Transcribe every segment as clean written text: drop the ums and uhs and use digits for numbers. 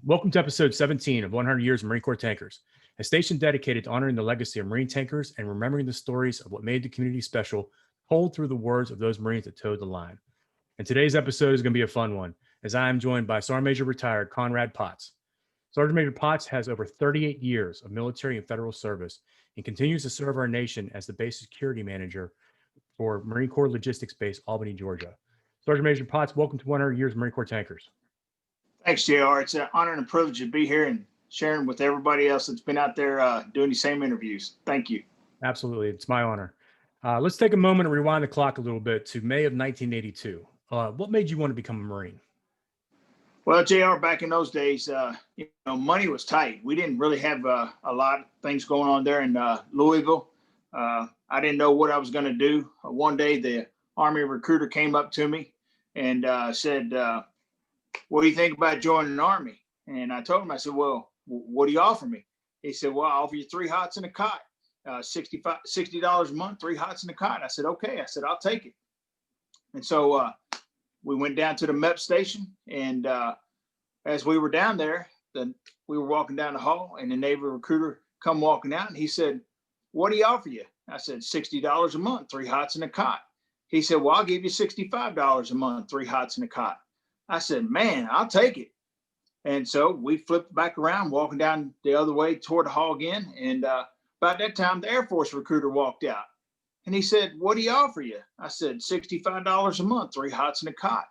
Welcome to episode 17 of 100 Years of Marine Corps Tankers, a station dedicated to honoring the legacy of Marine tankers and remembering the stories of what made the community special, told through the words of those Marines that towed the line. And today's episode is going to be a fun one, as I am joined by Sergeant Major retired Conrad Potts. Sergeant Major Potts has over 38 years of military and federal service and continues to serve our nation as the base security manager for Marine Corps Logistics Base, Albany, Georgia. Sergeant Major Potts, welcome to 100 Years of Marine Corps Tankers. Thanks, JR. It's an honor and a privilege to be here and sharing with everybody else that's been out there doing these same interviews. Thank you. Absolutely. It's my honor. Let's take a moment and rewind the clock a little bit to May of 1982. What made you want to become a Marine? Well, JR, back in those days, money was tight. We didn't really have a lot of things going on there in Louisville. I didn't know what I was going to do. One day, the Army recruiter came up to me and said, what do you think about joining the Army? And I told him, I said, well, what do you offer me? He said, well, I'll offer you 3 hots and a cot, $60 a month, 3 hots and a cot. I said, okay. I said, I'll take it. And so we went down to the MEP station. And as we were down there, we were walking down the hall and the Navy recruiter come walking out. And he said, what do you offer you? I said, $60 a month, 3 hots and a cot. He said, well, I'll give you $65 a month, 3 hots and a cot. I said, man, I'll take it. And so we flipped back around, walking down the other way toward the hall again. And about that time, the Air Force recruiter walked out. And he said, what do you offer you? I said, $65 a month, 3 hots and a cot.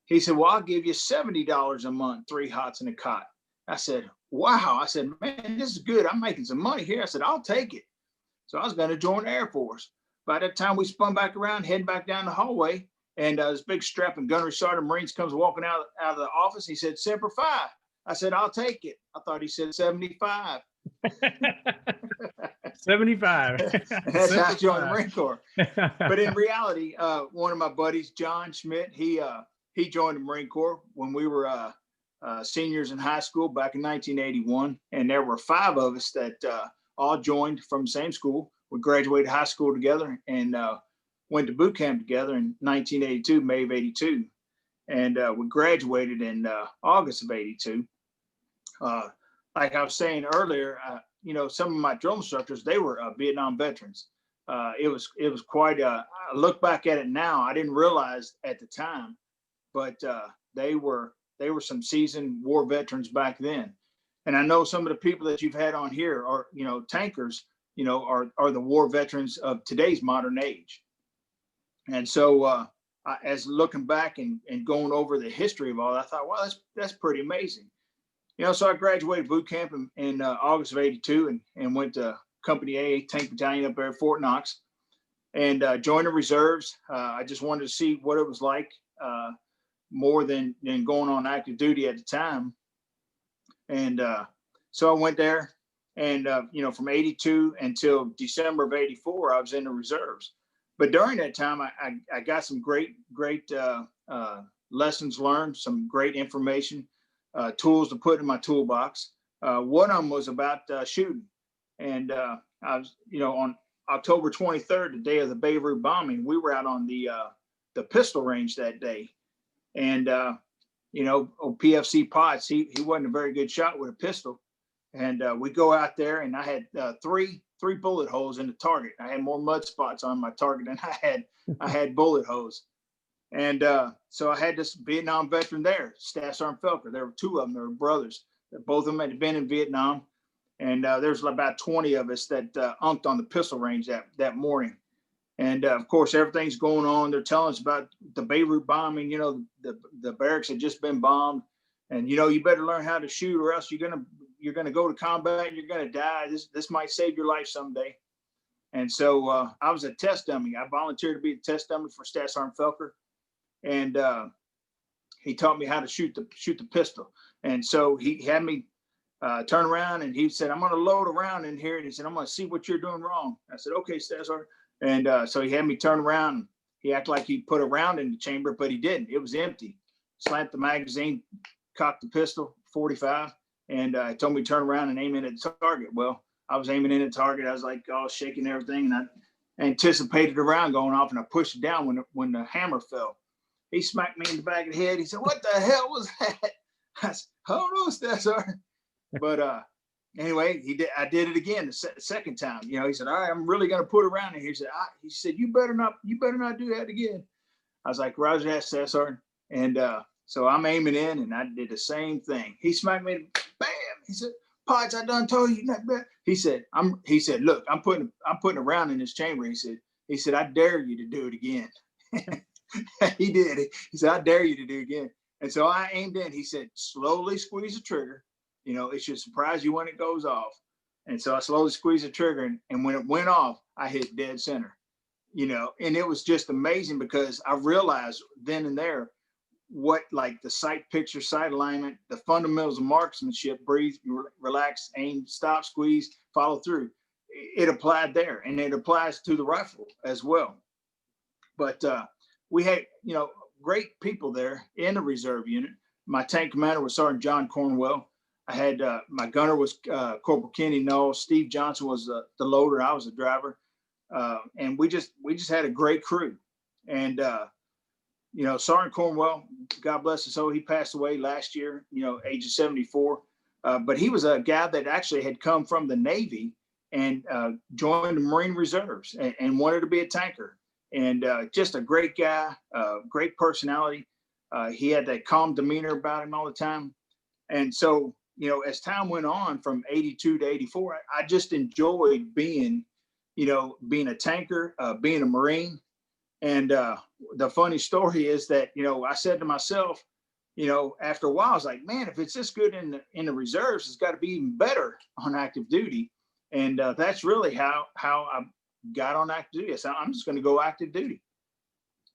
He said, well, I'll give you $70 a month, 3 hots and a cot. I said, wow. I said, man, this is good. I'm making some money here. I said, I'll take it. So I was going to join the Air Force. By that time, we spun back around, heading back down the hallway. And this big strapping gunnery sergeant Marines comes walking out of the office. He said, Semper Fi. I said, I'll take it. I thought he said 75. 75. That's how I joined the Marine Corps. But in reality, one of my buddies, John Schmidt, he joined the Marine Corps when we were seniors in high school back in 1981. And there were 5 of us that all joined from the same school. We graduated high school together and went to boot camp together in 1982, May of 82. And we graduated in August of 82. Like I was saying earlier, some of my drill instructors, they were Vietnam veterans. It was quite I look back at it now, I didn't realize at the time, but they were some seasoned war veterans back then. And I know some of the people that you've had on here are, tankers, are the war veterans of today's modern age. And so as looking back and going over the history of all that, I thought, well, that's pretty amazing. So I graduated boot camp in August of 82 and went to Company A, Tank Battalion up there at Fort Knox, and joined the reserves. I just wanted to see what it was like, more than going on active duty at the time. And so I went there, and from 82 until December of 84, I was in the reserves. But during that time, I got some great lessons learned, some great information, tools to put in my toolbox. One of them was about shooting. And I was, on October 23rd, the day of the Beirut bombing, we were out on the pistol range that day. And, PFC Potts, he wasn't a very good shot with a pistol. And we go out there, and I had three bullet holes in the target. I had more mud spots on my target than I had bullet holes. And so I had this Vietnam veteran there, Staff Sergeant Felker. There were 2 of them. They were brothers. Both of them had been in Vietnam. And there's about 20 of us that unked on the pistol range that morning. And of course, everything's going on. They're telling us about the Beirut bombing. The barracks had just been bombed. And, you better learn how to shoot, or else you're going to go to combat and you're going to die. This might save your life someday. And so I was a test dummy. I volunteered to be a test dummy for Staff Sergeant Felker. And he taught me how to shoot the pistol. And so he had me turn around, and he said, I'm going to load a round in here. And he said, I'm going to see what you're doing wrong. I said, okay, Staff Sergeant. And so he had me turn around. He acted like he put a round in the chamber, but he didn't. It was empty. Slapped the magazine, cocked the pistol, 45, and told me to turn around and aim in at the target. Well, I was aiming in at the target. I was like all shaking everything, and I anticipated the round going off, and I pushed it down when the hammer fell. He smacked me in the back of the head. He said, what the hell was that? I said, oh no, Staff Sergeant. But anyway, I did it again the second time. You know, he said, all right, I'm really going to put around it. He said, you better not do that again. I was like, Roger that, Staff Sergeant. And so I'm aiming in, and I did the same thing. He smacked me, bam. He said, Potts, I done told you not bad. He said, look, I'm putting a round in this chamber. He said, I dare you to do it again. He did it. He said, I dare you to do it again. And so I aimed in. He said, slowly squeeze the trigger. You know, it should surprise you when it goes off. And so I slowly squeezed the trigger, and when it went off, I hit dead center. You know, and it was just amazing because I realized then and there what, like, the sight picture, sight alignment, the fundamentals of marksmanship: breathe, relax, aim, stop, squeeze, follow through. It applied there, and it applies to the rifle as well. But we had, you know, great people there in the reserve unit. My tank commander was Sergeant John Cornwell. I had my gunner was Corporal Kenny Knowles. Steve Johnson was the loader. I was the driver. And we just had a great crew. And you know, Sergeant Cornwell, God bless his soul, he passed away last year, you know, age of 74. But he was a guy that actually had come from the Navy and joined the Marine Reserves and wanted to be a tanker. And just a great guy, great personality. He had that calm demeanor about him all the time. And so, you know, as time went on from 82 to 84, I just enjoyed being a tanker, being a Marine. And the funny story is that, you know, I said to myself, you know, after a while, I was like, man, if it's this good in the reserves, it's got to be even better on active duty. And that's really how I got on active duty. I said, I'm just going to go active duty.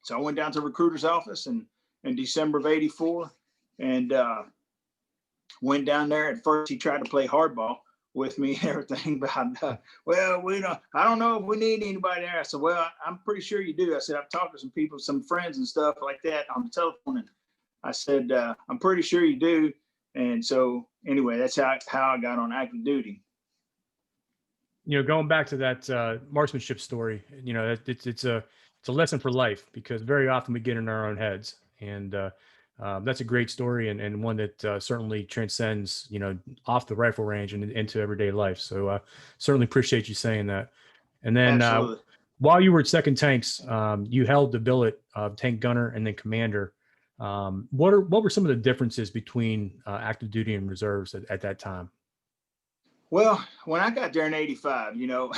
So I went down to the recruiter's office in December of 84 and went down there. At first, he tried to play hardball with me and everything, but I don't know if we need anybody there. I said, well, I'm pretty sure you do. I said, I've talked to some people, some friends and stuff like that on the telephone. And I said, I'm pretty sure you do. And so anyway, that's how I got on active duty. You know, going back to that marksmanship story, you know, it's a lesson for life, because very often we get in our own heads, and that's a great story, and one that certainly transcends, you know, off the rifle range and into everyday life. So certainly appreciate you saying that. And then while you were at Second Tanks, you held the billet of tank gunner and then commander. What were some of the differences between active duty and reserves at that time? Well, when I got there in 85, you know,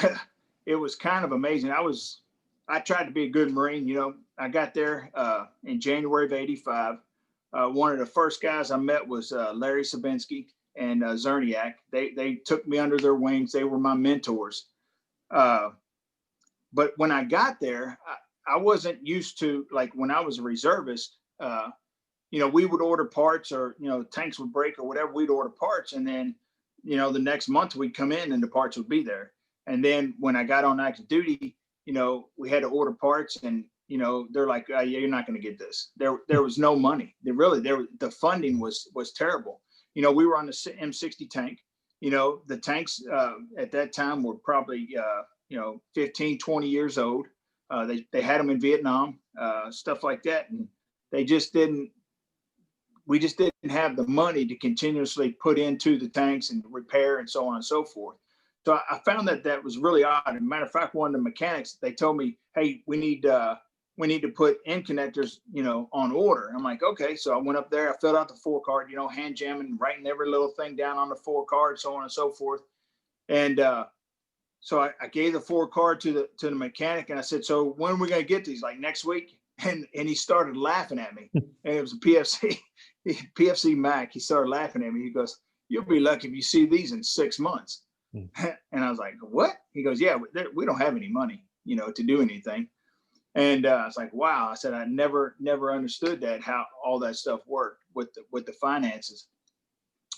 it was kind of amazing. I tried to be a good Marine. You know, I got there in January of 85. One of the first guys I met was Larry Sabinsky and Zerniak. They took me under their wings. They were my mentors. But when I got there, I wasn't used to, like, when I was a reservist, you know, we would order parts, or, you know, tanks would break or whatever, we'd order parts. And then, you know, the next month we'd come in and the parts would be there. And then when I got on active duty, you know, we had to order parts, and, you know, they're like, yeah, you're not going to get this. There was no money. The funding was terrible. You know, we were on the M60 tank. You know, the tanks at that time were probably, you know, 15, 20 years old. They had them in Vietnam, stuff like that. And we just didn't have the money to continuously put into the tanks and repair and so on and so forth. So I found that was really odd. As a matter of fact, one of the mechanics, they told me, hey, we need to put end connectors, you know, on order. I'm like, okay. So I went up there, I filled out the 4 card, you know, hand jamming, writing every little thing down on the 4 card, so on and so forth. And so I gave the 4 card to the mechanic, and I said, so when are we going to get these? Like next week? And he started laughing at me. And it was a PFC Mac. He started laughing at me. He goes, you'll be lucky if you see these in 6 months. And I was like, what? He goes, yeah, we don't have any money, you know, to do anything. And I was like, wow. I said, I never understood that, how all that stuff worked with the finances.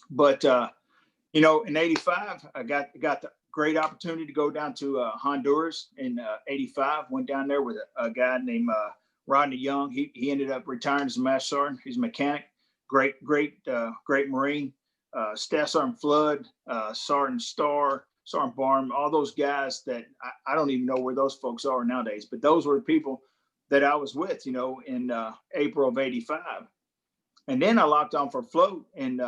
But, you know, in 85, I got the great opportunity to go down to Honduras in 85. Went down there with a guy named Rodney Young. He ended up retiring as a master sergeant. He's a mechanic, great Marine. Staff Sergeant Flood, Sergeant Starr, Sergeant Barham, all those guys that I don't even know where those folks are nowadays, but those were the people that I was with, you know, in April of 85. And then I locked on for float, and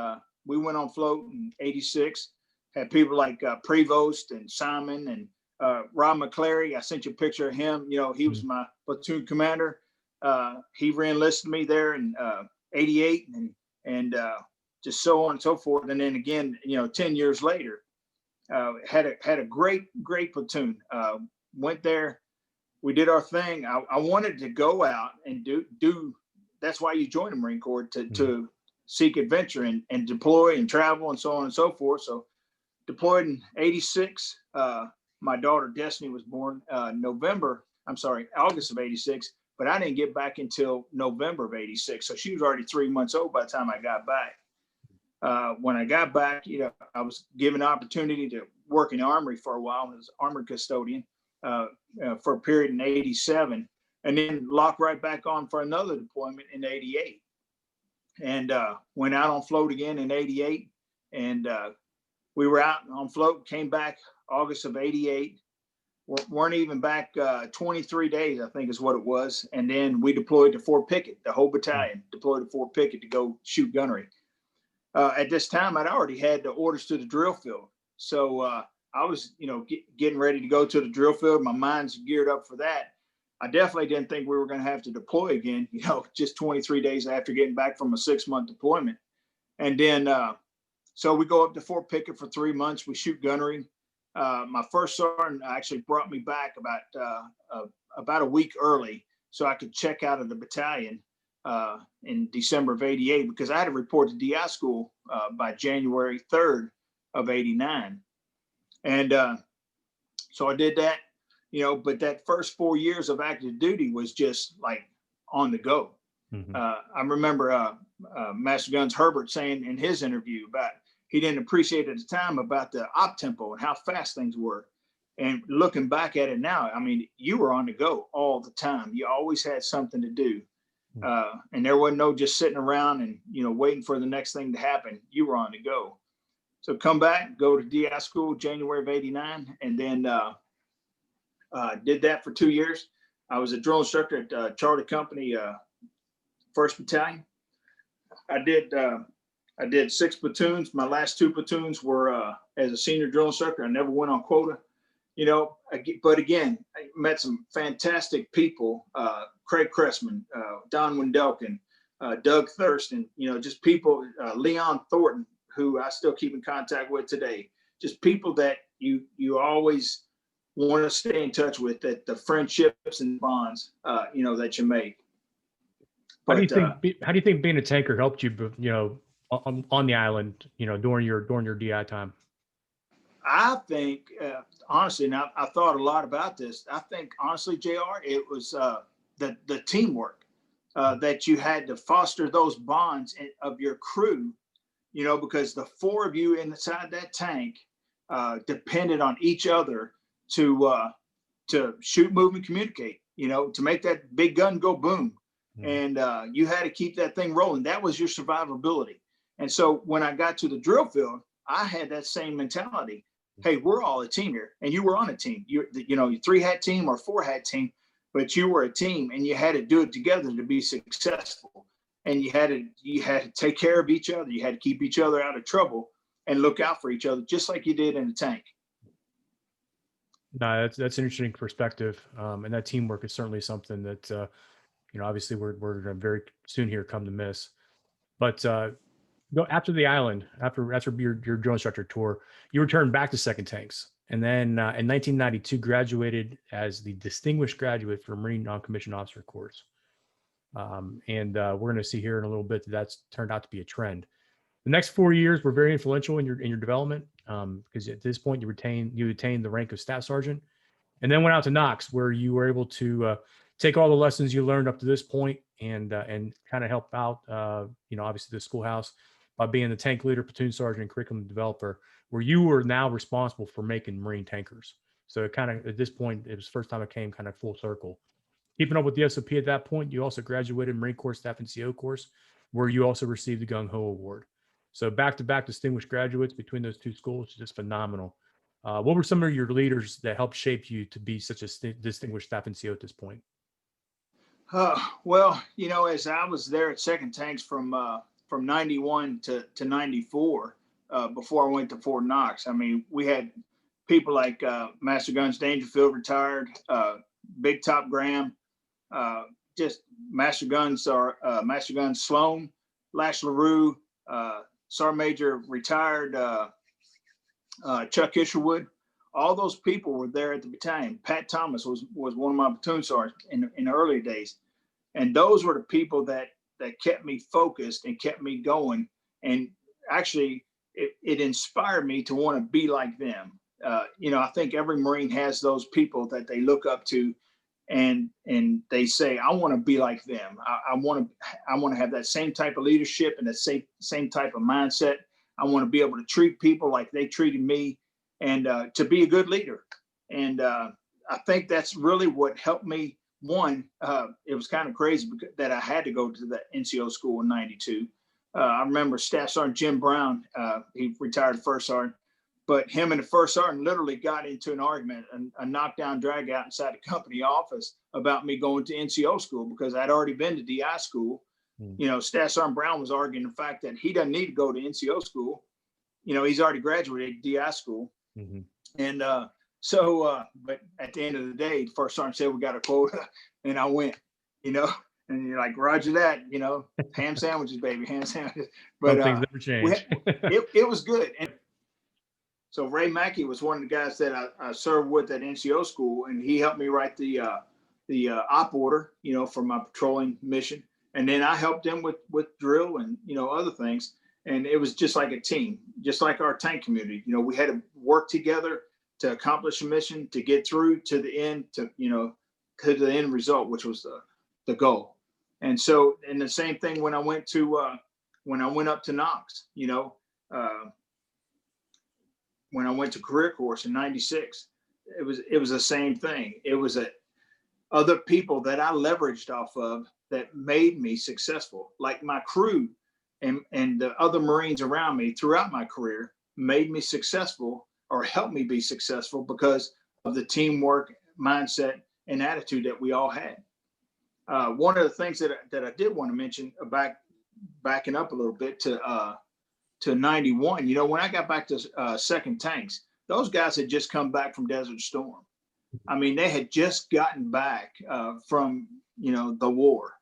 we went on float in '86. Had people like Prevost and Simon and Rob McClary. I sent you a picture of him. You know, he was my platoon commander. He re-enlisted me there in '88, and just so on and so forth. And then again, you know, 10 years later, had a great platoon. Went there, we did our thing. I wanted to go out and do. That's why you join the Marine Corps, to seek adventure and deploy and travel and so on and so forth. So deployed in '86. My daughter Destiny was born August of '86, but I didn't get back until November of '86. So she was already 3 months old by the time I got back. When I got back, you know, I was given an opportunity to work in the Armory for a while as armored custodian for a period in '87, and then locked right back on for another deployment in '88, and went out on float again in '88, and we were out on float, came back August of '88, weren't even back 23 days, I think is what it was, and then we deployed to Fort Pickett. The whole battalion deployed to Fort Pickett to go shoot gunnery. At this time, I'd already had the orders to the drill field. So I was, you know, getting ready to go to the drill field. My mind's geared up for that. I definitely didn't think we were going to have to deploy again, you know, just 23 days after getting back from a 6-month deployment. And then, so we go up to Fort Pickett for 3 months. We shoot gunnery. My first sergeant actually brought me back about a week early so I could check out of the battalion in December of '88, because I had to report to DI school by January 3rd of '89. And so I did that, you know, but that first 4 years of active duty was just like on the go. I remember Master Guns Herbert saying in his interview about he didn't appreciate at the time about the op tempo and how fast things were. And looking back at it now, I mean, you were on the go all the time. You always had something to do. And there wasn't no just sitting around and, you know, waiting for the next thing to happen. You were on the go. So come back, go to DI school, January of '89, and then did that for 2 years. I was a drill instructor at Charter Company, 1st Battalion. I did 6 platoons. My last 2 platoons were as a senior drill instructor. I never went on quota, you know, but again, I met some fantastic people, Craig Cressman, Don Wendelkin, Doug Thurston, you know, just people, Leon Thornton, who I still keep in contact with today, just people that you always want to stay in touch with, that the friendships and bonds, you know, that you make. But, how do you think being a tanker helped you, you know, on the island, you know, during your DI time? I think, honestly, now I thought a lot about this. I think, honestly, JR, it was the teamwork that you had to foster those bonds of your crew, you know, because the 4 of you inside that tank depended on each other to shoot, move, and communicate, you know, to make that big gun go boom. And you had to keep that thing rolling. That was your survivability. And so when I got to the drill field, I had that same mentality. Hey, we're all a team here, and you were on a team. You know, your 3-hat team or 4-hat team, but you were a team, and you had to do it together to be successful. And you had to take care of each other. You had to keep each other out of trouble and look out for each other, just like you did in the tank. No, that's an interesting perspective, and that teamwork is certainly something that you know, obviously we're going to very soon here come to miss. But go after the island, after your drill instructor tour, you returned back to 2nd Tanks, and then in 1992 graduated as the distinguished graduate for Marine Non-Commissioned Officer course. And we're going to see here in a little bit that that's turned out to be a trend. The next 4 years were very influential in your development, because at this point you attained the rank of staff sergeant, and then went out to Knox, where you were able to take all the lessons you learned up to this point and kind of help out, you know, obviously the schoolhouse by being the tank leader, platoon sergeant, and curriculum developer, where you were now responsible for making Marine tankers. So it kind of, at this point, it was the first time it came kind of full circle. Keeping up with the SOP at that point, you also graduated Marine Corps Staff NCO course, where you also received the Gung Ho Award. So back-to-back distinguished graduates between those 2 schools, just phenomenal. What were some of your leaders that helped shape you to be such a distinguished staff NCO at this point? Well, you know, as I was there at 2nd Tanks from from 91 to 94, before I went to Fort Knox. I mean, we had people like Master Guns Dangerfield retired, Big Top Graham, just Master Guns Sloan, Lash LaRue, Sergeant Major retired Chuck Isherwood. All those people were there at the battalion. Pat Thomas was one of my platoon sergeants in the early days. And those were the people that kept me focused and kept me going. And actually, it inspired me to want to be like them. I think every Marine has those people that they look up to, and they say, I want to be like them. I want to have that same type of leadership and the same type of mindset. I want to be able to treat people like they treated me, and to be a good leader. And I think that's really what helped me. One, it was kind of crazy that I had to go to the NCO school in 92. I remember Staff Sergeant Jim Brown, he retired first sergeant, but him and the first sergeant literally got into an argument, a knockdown drag out inside the company office about me going to NCO school because I'd already been to DI school. Staff Sergeant Brown was arguing the fact that he doesn't need to go to NCO school. He's already graduated DI school. Mm-hmm. And but at the end of the day, the first sergeant said, we got a quota, and I went, and you're like, Roger that, ham sandwiches, baby, ham sandwiches. But things never change. it was good. And so Ray Mackey was one of the guys that I served with at NCO school, and he helped me write the op order, for my patrolling mission. And then I helped him with drill and, other things. And it was just like a team, just like our tank community. We had to work together to accomplish a mission, to get through to the end, to the end result, which was the goal. And so, and the same thing when I went up to Knox, when I went to career course in 96, it was the same thing. It was other people that I leveraged off of that made me successful, like my crew and the other Marines around me throughout my career made me successful or helped me be successful because of the teamwork mindset and attitude that we all had. One of the things that I did want to mention, backing up a little bit to 91, when I got back to Second Tanks, those guys had just come back from Desert Storm. I mean, they had just gotten back from, the war.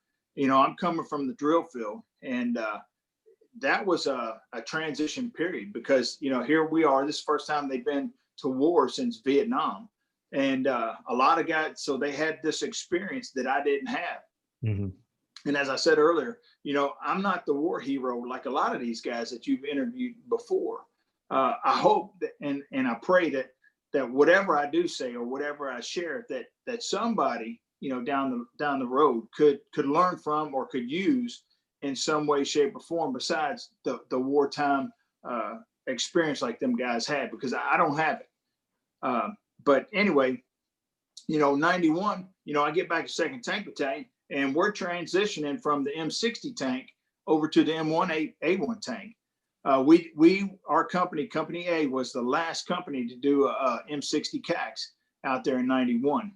I'm coming from the drill field, and that was a transition period because, here we are, this is the first time they've been to war since Vietnam. And a lot of guys, so they had this experience that I didn't have. Mm-hmm. And as I said earlier, I'm not the war hero like a lot of these guys that you've interviewed before. I hope that, and I pray that whatever I do say or whatever I share, that somebody, down the road could learn from or could use in some way, shape, or form besides the wartime experience like them guys had, because I don't have it. But anyway, 91, I get back to 2nd Tank Battalion, and we're transitioning from the M60 tank over to the M1A1 tank. Our company A, was the last company to do a M60 CAX out there in 91,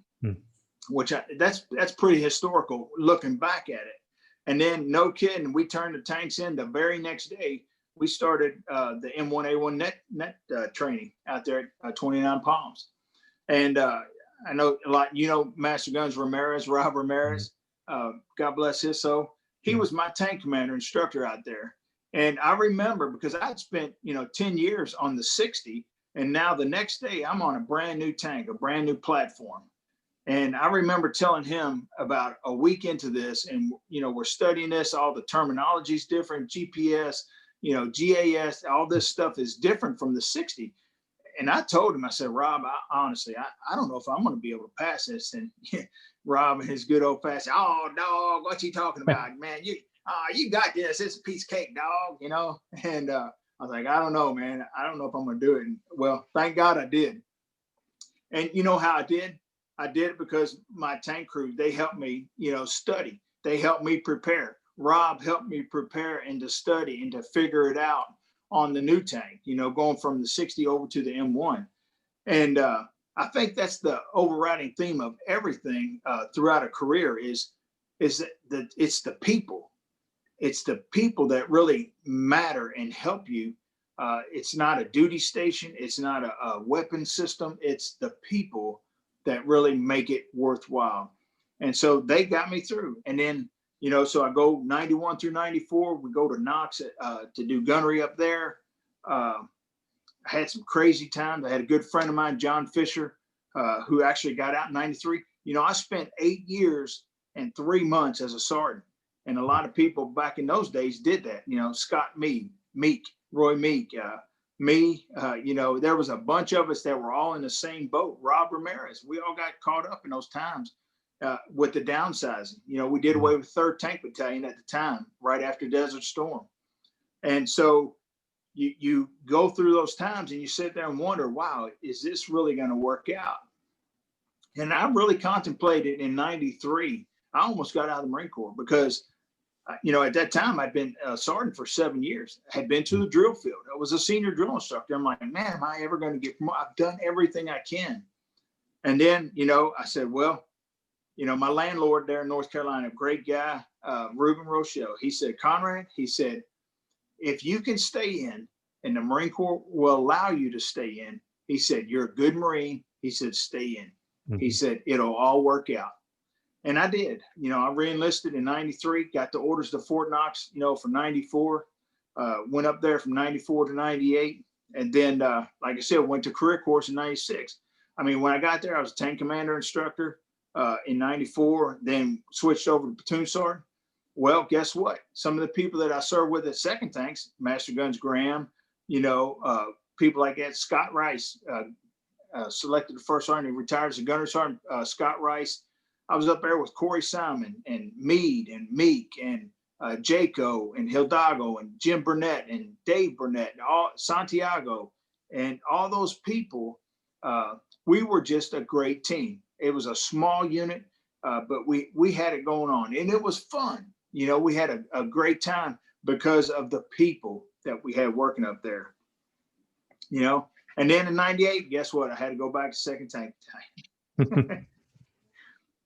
which that's pretty historical looking back at it. And then, no kidding, we turned the tanks in the very next day. We started the M1A1 net training out there at 29 Palms. And I know a lot, Master Guns Ramirez, Rob Ramirez, God bless his soul. He was my tank commander instructor out there. And I remember because I'd spent, 10 years on the 60, and now the next day I'm on a brand new tank, a brand new platform. And I remember telling him about a week into this, and, we're studying this, all the terminology is different, GPS, GAS, all this stuff is different from the 60. And I told him, I said, Rob, honestly, I don't know if I'm going to be able to pass this. And Rob and his good old fashioned, oh, dog, what you talking about, man? You got this. It's a piece of cake, dog, And I was like, I don't know, man. I don't know if I'm going to do it. And, well, thank God I did. And you know how I did? I did it because my tank crew, they helped me, study. They helped me prepare. Rob helped me prepare and to study and to figure it out on the new tank, going from the 60 over to the M1. And I think that's the overriding theme of everything throughout a career is that it's the people. it's the people that really matter and help you. It's not a duty station. It's not a weapon system. It's the people that really make it worthwhile. And so they got me through. And then, so I go 91 through 94. We go to Knox to do gunnery up there. I had some crazy times. I had a good friend of mine, John Fisher, who actually got out in 93. I spent 8 years and 3 months as a sergeant. And a lot of people back in those days did that. Scott Roy Meek, me, there was a bunch of us that were all in the same boat. Rob Ramirez, we all got caught up in those times with the downsizing. We did away with 3rd Tank Battalion at the time, right after Desert Storm. And so you go through those times and you sit there and wonder, wow, is this really going to work out? And I really contemplated in 93. I almost got out of the Marine Corps because at that time, I'd been a sergeant for 7 years, had been to the drill field. I was a senior drill instructor. I'm like, man, am I ever going to get promoted? I've done everything I can. And then, I said, well, my landlord there in North Carolina, great guy, Reuben Rochelle, he said, Conrad, he said, if you can stay in and the Marine Corps will allow you to stay in, he said, you're a good Marine. He said, stay in. Mm-hmm. He said, it'll all work out. And I did. I re-enlisted in 93, got the orders to Fort Knox, for 94, went up there from 94 to 98. And then, like I said, went to career course in 96. I mean, when I got there, I was a tank commander instructor in 94, then switched over to platoon sergeant. Well, guess what? Some of the people that I served with at 2nd Tanks, Master Guns Graham, people like that, Scott Rice, selected the 1st Sergeant, retired as a gunner sergeant, Scott Rice. I was up there with Corey Simon and Meade and Meek and Jaco and Hidalgo and Jim Burnett and Dave Burnett and all Santiago and all those people. We were just a great team. It was a small unit, but we had it going on and it was fun. We had a great time because of the people that we had working up there. And then in 98, guess what? I had to go back to 2nd Tank Battalion.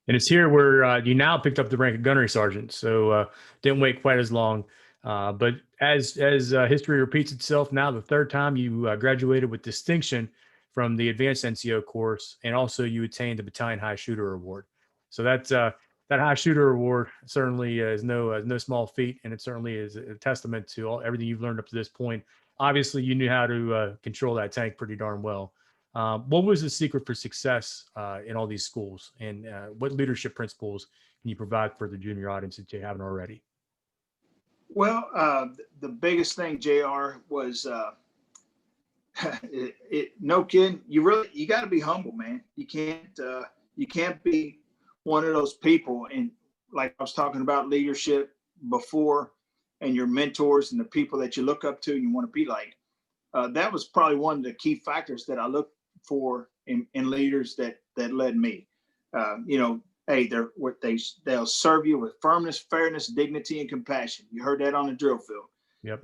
And it's here where you now picked up the rank of gunnery sergeant, so didn't wait quite as long. But as history repeats itself, now the 3rd time you graduated with distinction from the advanced NCO course, and also you attained the Battalion High Shooter Award. So that High Shooter Award certainly is no small feat, and it certainly is a testament to everything you've learned up to this point. Obviously, you knew how to control that tank pretty darn well. What was the secret for success in all these schools, and what leadership principles can you provide for the junior audience that you haven't already? Well, the biggest thing, JR, was no kidding. You got to be humble, man. You can't be one of those people. And like I was talking about leadership before, and your mentors and the people that you look up to and you want to be like. That was probably one of the key factors that I looked for in leaders that led me. Hey, they'll serve you with firmness, fairness, dignity, and compassion. You heard that on the drill field. Yep.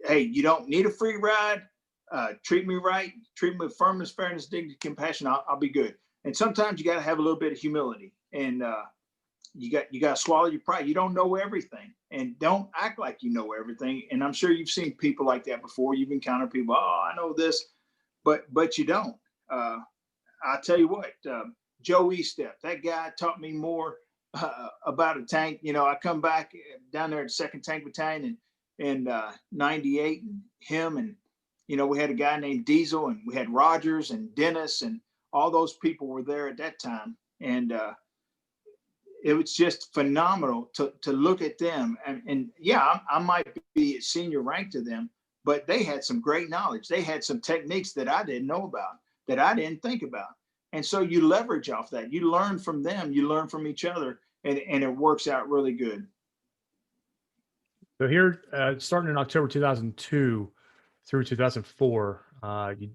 Hey, you don't need a free ride. Treat me right. Treat me with firmness, fairness, dignity, compassion. I'll be good. And sometimes you got to have a little bit of humility, and you got to swallow your pride. You don't know everything, and don't act like you know everything. And I'm sure you've seen people like that before. You've encountered people. Oh, I know this, but you don't. I'll tell you what. Joe Estep, that guy taught me more about a tank. I come back down there at 2nd Tank Battalion in 98, and him and we had a guy named Diesel, and we had Rogers and Dennis, and all those people were there at that time, and it was just phenomenal to look at them. And yeah, I might be at senior rank to them, but they had some great knowledge. They had some techniques that I didn't know about, that I didn't think about. And so you leverage off that. You learn from them, you learn from each other, and it works out really good. So here, starting in October 2002 through 2004,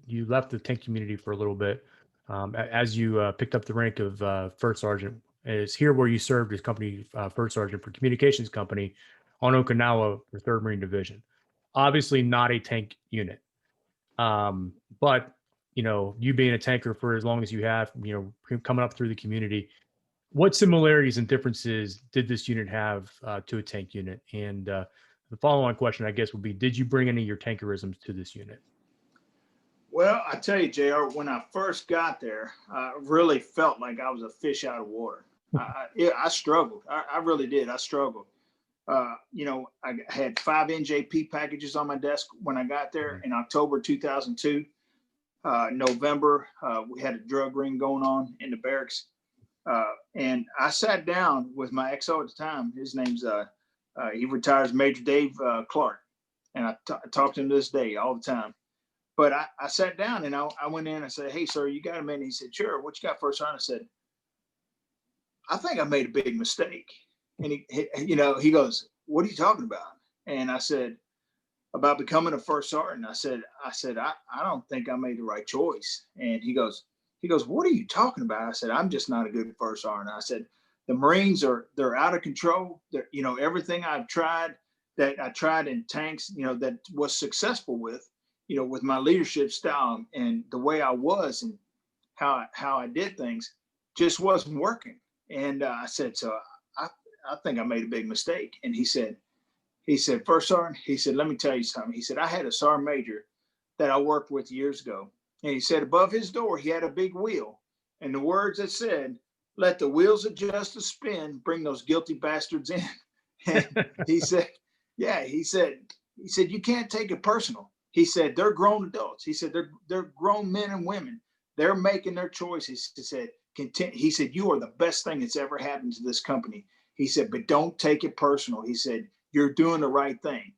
you left the tank community for a little bit as you picked up the rank of 1st Sergeant. It's here where you served as company 1st Sergeant for Communications Company on Okinawa for 3rd Marine Division. Obviously not a tank unit, but you being a tanker for as long as you have, coming up through the community, What similarities and differences did this unit have to a tank unit? And the follow-on question, I guess, would be, did you bring any of your tankerisms to this unit? Well, I tell you, JR, when I first got there, I really felt like I was a fish out of water. I struggled. I really did. I struggled. I had 5 NJP packages on my desk when I got there in October 2002. November, we had a drug ring going on in the barracks. And I sat down with my XO at the time. His name's, he retires Major Dave Clark. And I talk to him to this day all the time. But I sat down and I went in and I said, "Hey, sir, you got a minute?" He said, "Sure. What you got, first sergeant?" I said, "I think I made a big mistake." And he goes, "What are you talking about?" And I said, "About becoming a first sergeant." I said, I don't think I made the right choice. And he goes, "What are you talking about?" I said, "I'm just not a good first sergeant." I said, "The Marines they're out of control. They're, everything I've tried that I tried in tanks, that was successful with my leadership style and the way I was and how I did things just wasn't working." And I said, "So I think I made a big mistake." And he said, "First sergeant," he said, "let me tell you something." He said, "I had a sergeant major that I worked with years ago." And he said, above his door, he had a big wheel. And the words that said, "Let the wheels adjust to spin, bring those guilty bastards in." And he said, yeah, he said, "You can't take it personal." He said, "They're grown adults." He said, they're grown men and women. They're making their choices." He said, "You are the best thing that's ever happened to this company." He said, "But don't take it personal." He said, "You're doing the right thing."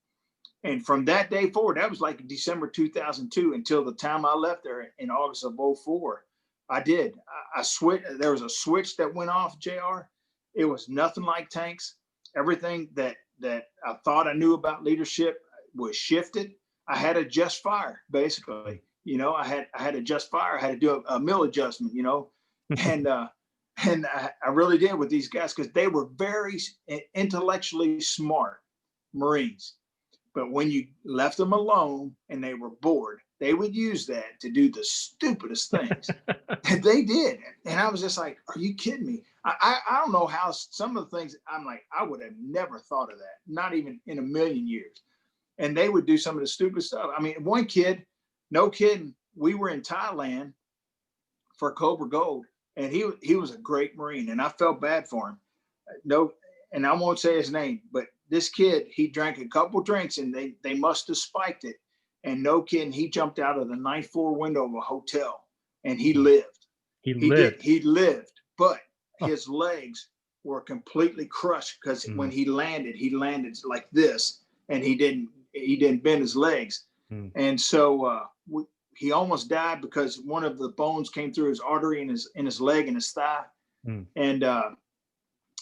And from that day forward, that was like December 2002 until the time I left there in August of 04. I did. I switched. There was a switch that went off, JR. It was nothing like tanks. Everything that I thought I knew about leadership was shifted. I had to adjust fire, basically. I had to adjust fire. I had to do a mill adjustment, and I really did with these guys because they were very intellectually smart Marines. But when you left them alone and they were bored, they would use that to do the stupidest things. And they did. And I was just like, are you kidding me? I don't know how some of the things I'm like, I would have never thought of that, not even in a million years. And they would do some of the stupid stuff. I mean, one kid, no kidding, we were in Thailand for Cobra Gold, and he was a great Marine, and I felt bad for him. No, and I won't say his name, but this kid, he drank a couple drinks and they must have spiked it. And no kidding, he jumped out of the 9th floor window of a hotel and he lived. He lived. He lived, but his legs were completely crushed because when he landed like this, and he didn't bend his legs. And so he almost died because one of the bones came through his artery in his leg and his thigh. And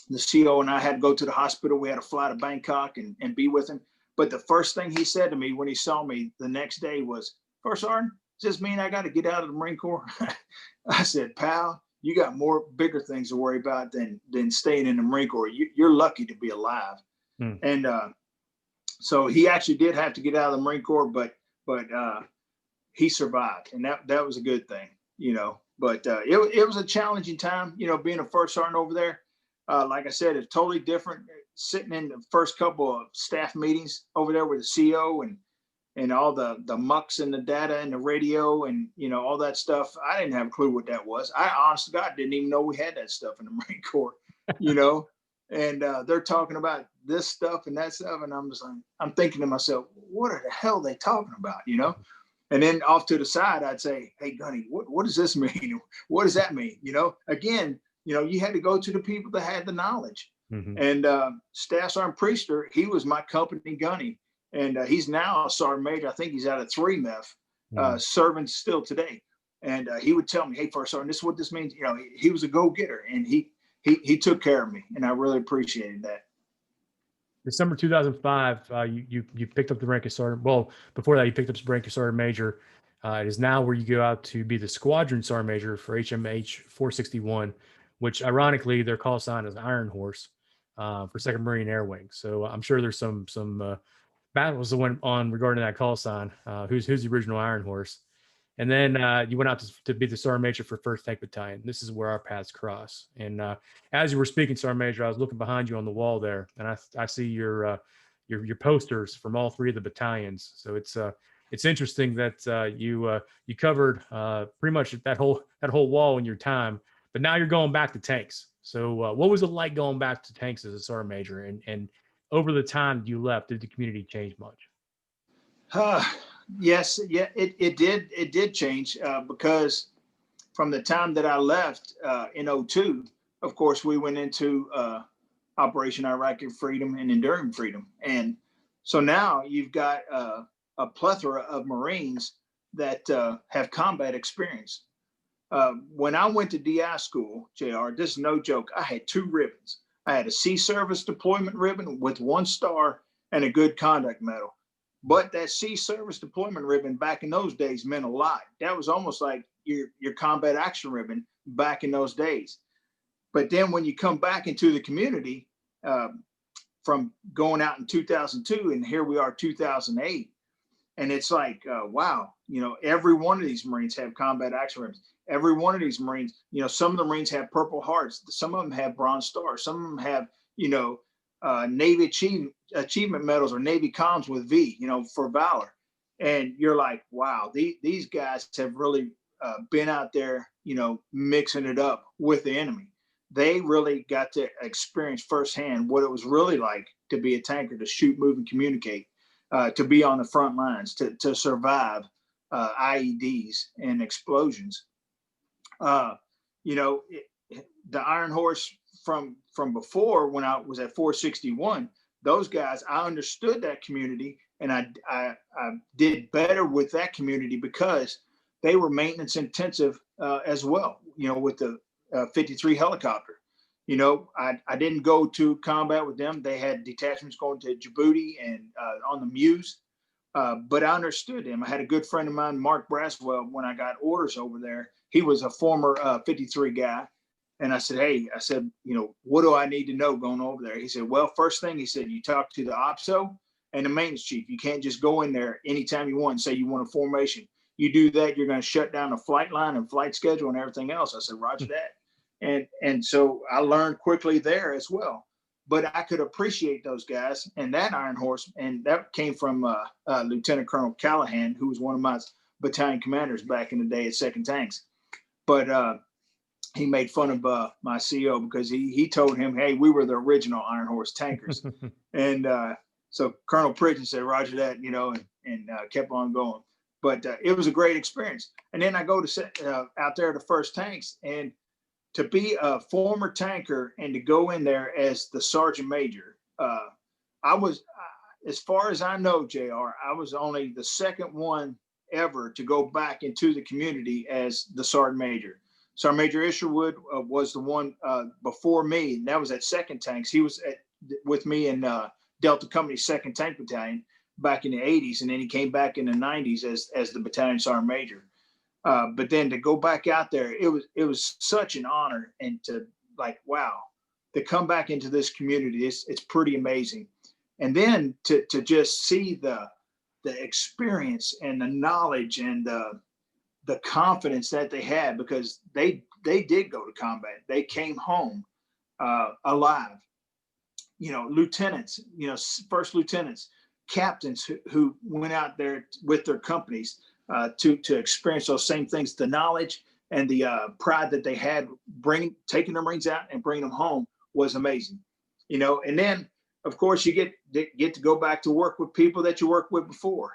the CO and I had to go to the hospital. We had to fly to Bangkok and be with him. But the first thing he said to me when he saw me the next day was, "First sergeant, does this mean I got to get out of the Marine Corps?" I said, "Pal, you got bigger things to worry about than staying in the Marine Corps. You're lucky to be alive." And so he actually did have to get out of the Marine Corps, but he survived, and that was a good thing, But it was a challenging time, being a first sergeant over there. Like I said, it's totally different sitting in the first couple of staff meetings over there with the CO and all the mucks and the data and the radio and, all that stuff. I didn't have a clue what that was. I honest to God didn't even know we had that stuff in the Marine Corps, and they're talking about this stuff and that stuff. And I'm just like, I'm thinking to myself, what the hell are they talking about, And then off to the side, I'd say, "Hey, Gunny, what does this mean? What does that mean?" Again, you had to go to the people that had the knowledge. And Staff Sergeant Priester, he was my company gunny. And he's now a sergeant major. I think he's out of 3 MEF, serving still today. And he would tell me, "Hey, first sergeant, this is what this means." He was a go-getter, and he took care of me, and I really appreciated that. December 2005, you picked up the rank of sergeant. Well, before that, you picked up the rank of sergeant major. It is now where you go out to be the squadron sergeant major for HMH 461, which ironically their call sign is Iron Horse for 2nd Marine Air Wing. So I'm sure there's some battles that went on regarding that call sign. Who's the original Iron Horse? And then you went out to be the sergeant major for 1st Tank Battalion. This is where our paths cross. And as you were speaking, sergeant major, I was looking behind you on the wall there, and I see your posters from all 3 of the battalions. So it's interesting that you covered pretty much that whole wall in your time, but now you're going back to tanks. So what was it like going back to tanks as a sergeant major? And over the time you left, did the community change much? Yes, yeah, it did change because from the time that I left in '02, of course, we went into Operation Iraqi Freedom and Enduring Freedom. And so now you've got a plethora of Marines that have combat experience. When I went to DI school, JR, this is no joke, I had 2 ribbons. I had a Sea Service Deployment ribbon with 1 star and a Good Conduct Medal. But that Sea Service Deployment ribbon back in those days meant a lot. That was almost like your combat action ribbon back in those days. But then when you come back into the community from going out in 2002, and here we are 2008, and it's like, wow, every one of these Marines have combat action ribbons. Every one of these Marines, some of the Marines have Purple Hearts. Some of them have Bronze Stars. Some of them have, Navy achievement medals or Navy comms with V, for valor. And you're like, wow, these guys have really been out there, mixing it up with the enemy. They really got to experience firsthand what it was really like to be a tanker, to shoot, move, and communicate, to be on the front lines, to survive IEDs and explosions. The Iron Horse from before, when I was at 461, those guys, I understood that community, and I did better with that community because they were maintenance intensive as well, with the 53 helicopter. I didn't go to combat with them. They had detachments going to Djibouti and on the Muse, but I understood them. I had a good friend of mine, Mark Braswell, when I got orders over there. He was a former 53 guy. And I said, hey, what do I need to know going over there? He said, well, first thing, he said, you talk to the OPSO and the maintenance chief. You can't just go in there anytime you want and say you want a formation. You do that, you're going to shut down the flight line and flight schedule and everything else. I said, roger that. And so I learned quickly there as well. But I could appreciate those guys and that Iron Horse. And that came from Lieutenant Colonel Callahan, who was one of my battalion commanders back in the day at 2nd Tanks. But he made fun of my CO because he told him, hey, we were the original Iron Horse tankers. And so Colonel Pridgeon said, roger that, and kept on going. But it was a great experience. And then I go to out there to 1st Tanks, and to be a former tanker and to go in there as the sergeant major, I was, as far as I know, JR, I was only the 2nd one ever to go back into the community as the sergeant major. Sergeant Major Isherwood was the one before me, and that was at 2nd Tanks. He was with me in Delta Company's 2nd Tank Battalion back in the 80s, and then he came back in the 90s as the battalion sergeant major. But then to go back out there, it was such an honor, and to wow, to come back into this community, it's pretty amazing. And then to just see the experience and the knowledge and the confidence that they had, because they did go to combat. They came home alive. Lieutenants, first lieutenants, captains who went out there with their companies to experience those same things. The knowledge and the pride that they had taking the Marines out and bringing them home was amazing. And then of course you get to go back to work with people that you worked with before.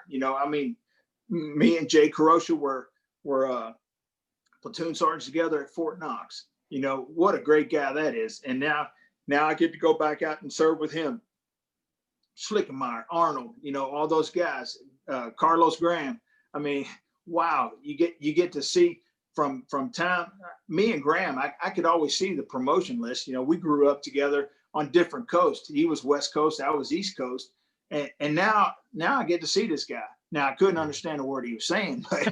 Me and Jay Carosha were platoon sergeants together at Fort Knox. What a great guy that is. And now I get to go back out and serve with him. Schlickenmeyer, Arnold, all those guys, Carlos Graham. I mean, wow, you get to see from time. Me and Graham, I could always see the promotion list. We grew up together on different coasts. He was West Coast, I was East Coast. And now I get to see this guy. Now I couldn't understand a word he was saying, but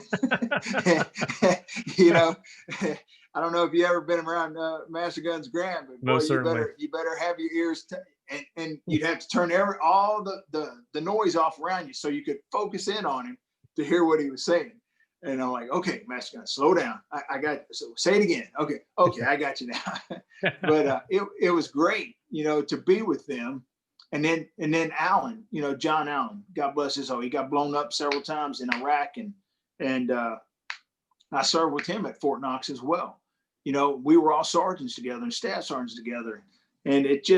I don't know if you ever been around Master Guns Graham, but boy, you better have your ears and you'd have to turn all the noise off around you so you could focus in on him to hear what he was saying. And I'm like, okay, Master Gun, slow down. I got, so say it again. Okay, I got you now. But it was great, to be with them. And then Allen, John Allen, God bless his soul. He got blown up several times in Iraq, and I served with him at Fort Knox as well. We were all sergeants together and staff sergeants together, and it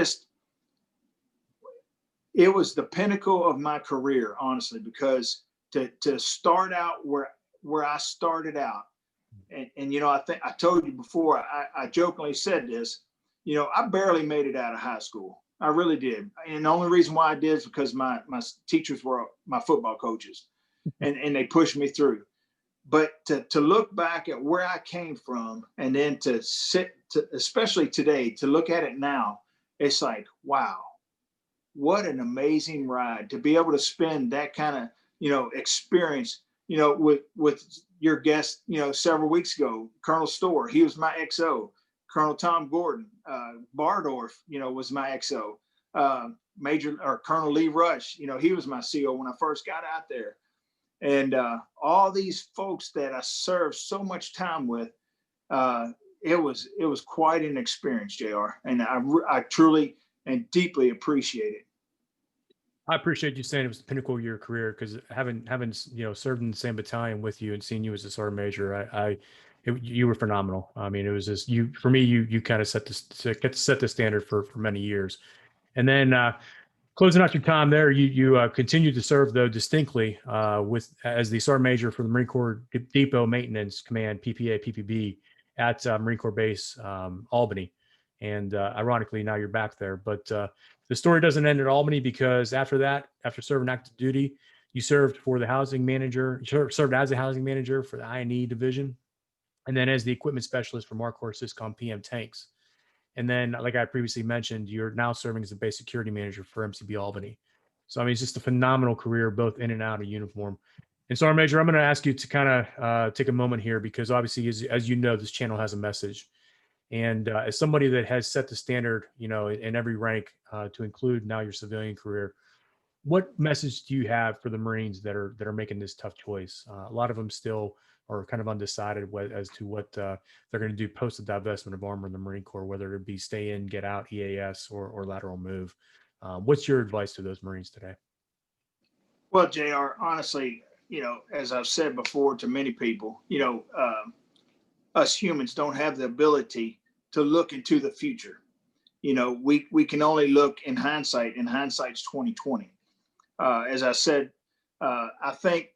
was the pinnacle of my career, honestly, because to start out where I started out, and I think I told you before, I jokingly said this, I barely made it out of high school. I really did. And the only reason why I did is because my teachers were my football coaches, and they pushed me through. But to look back at where I came from, and then especially today, to look at it now, it's like, wow, what an amazing ride to be able to spend that kind of, experience, with your guest, several weeks ago, Colonel Storr. He was my XO. Colonel Tom Gordon, Bardorf, was my XO. Colonel Lee Rush, he was my CO when I first got out there. And all these folks that I served so much time with, it was quite an experience, JR. And I truly and deeply appreciate it. I appreciate you saying it was the pinnacle of your career, because having served in the same battalion with you and seeing you as a sergeant major, you were phenomenal. I mean, it was just you kind of set the standard for many years. And then closing out your time there, you continued to serve, though, distinctly as the sergeant major for the Marine Corps Depot Maintenance Command, PPA PPB, at Marine Corps Base Albany. And ironically, now you're back there. But the story doesn't end at Albany, because after that, after serving active duty, you served for the housing manager. You served as a housing manager for the I&E division, and then as the equipment specialist for Mark Corps Syscom PM tanks. And then, like I previously mentioned, you're now serving as the base security manager for MCB Albany. So, I mean, it's just a phenomenal career, both in and out of uniform. And Sergeant Major, I'm going to ask you to kind of take a moment here, because obviously, as you know, this channel has a message. And as somebody that has set the standard, in every rank, to include now your civilian career, what message do you have for the Marines that are making this tough choice? A lot of them still are kind of undecided as to what they're going to do post the divestment of armor in the Marine Corps, whether it be stay in, get out, EAS, or lateral move. What's your advice to those Marines today? Well, JR, honestly, as I've said before to many people, us humans don't have the ability to look into the future. We can only look in hindsight, and hindsight's 2020. As I said, I think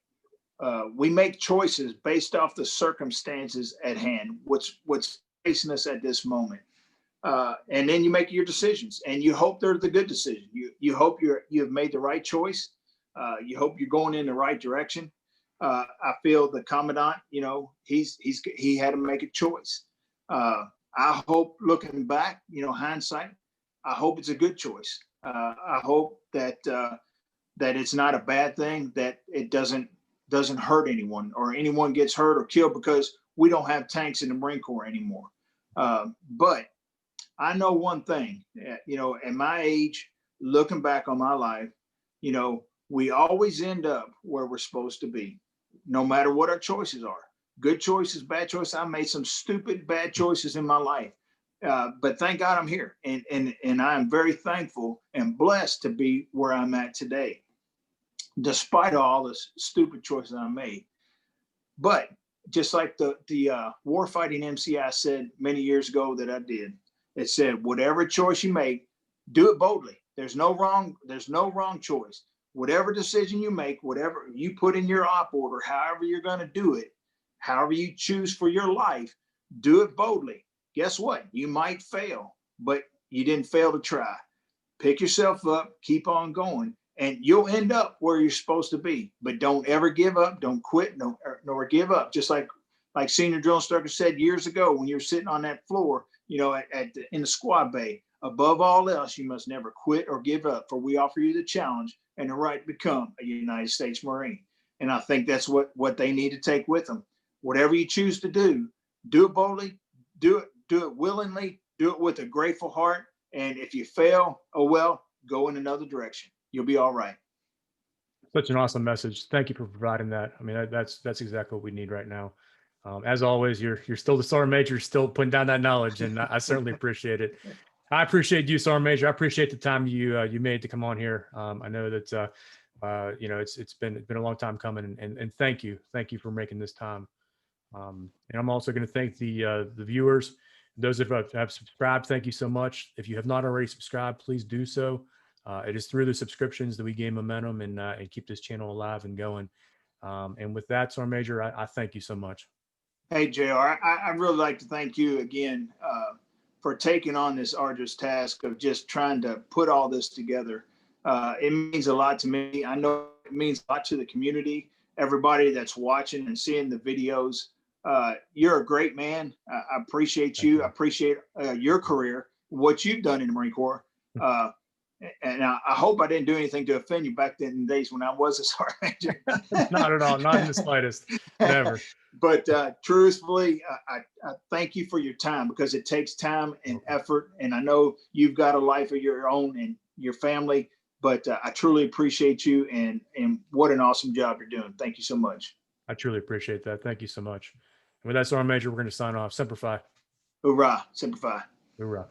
we make choices based off the circumstances at hand, what's facing us at this moment. And then you make your decisions, and you hope they're the good decision. You hope you've made the right choice. You hope you're going in the right direction. I feel the commandant, he had to make a choice. I hope, looking back, hindsight, I hope it's a good choice. I hope that it's not a bad thing, that it doesn't hurt anyone, or anyone gets hurt or killed because we don't have tanks in the Marine Corps anymore. But I know one thing, at my age, looking back on my life, we always end up where we're supposed to be, no matter what our choices are. Good choices, bad choices. I made some stupid, bad choices in my life. But thank God I'm here. And I am very thankful and blessed to be where I'm at today, despite all the stupid choices I made. But just like the warfighting MCI said many years ago that I did, it said, whatever choice you make, do it boldly. There's no wrong choice. Whatever decision you make, whatever you put in your op order, however you're going to do it, however you choose for your life, do it boldly. Guess what? You might fail, but you didn't fail to try. Pick yourself up, keep on going, and you'll end up where you're supposed to be. But don't ever give up. Don't quit, nor give up. Just like Senior Drill Instructor said years ago, when you're sitting on that floor, in the squad bay, above all else, you must never quit or give up, for we offer you the challenge and the right to become a United States Marine. And I think that's what they need to take with them. Whatever you choose to do it boldly, do it willingly, do it with a grateful heart. And if you fail, oh well, go in another direction. You'll be all right. Such an awesome message. Thank you for providing that. I mean, that's exactly what we need right now. As always, you're still the Sergeant Major, still putting down that knowledge, and I certainly appreciate it. I appreciate you, Sergeant Major. I appreciate the time you made to come on here. I know that it's been a long time coming, and thank you for making this time. And I'm also going to thank the viewers, those that have subscribed. Thank you so much. If you have not already subscribed, please do so. It is through the subscriptions that we gain momentum and keep this channel alive and going. And with that, Sergeant Major, I thank you so much. Hey, JR, I really like to thank you again for taking on this arduous task of just trying to put all this together. It means a lot to me. I know it means a lot to the community, everybody that's watching and seeing the videos. You're a great man. I appreciate you. I appreciate your career, what you've done in the Marine Corps. And I hope I didn't do anything to offend you back then in the days when I was a sergeant major. Not at all. Not in the slightest. Never. But truthfully, I thank you for your time, because it takes time and effort. And I know you've got a life of your own and your family, but I truly appreciate you, and what an awesome job you're doing. Thank you so much. I truly appreciate that. Thank you so much. And with that, Sergeant Major, we're going to sign off. Semper Fi. Hoorah. Semper Fi. Hoorah.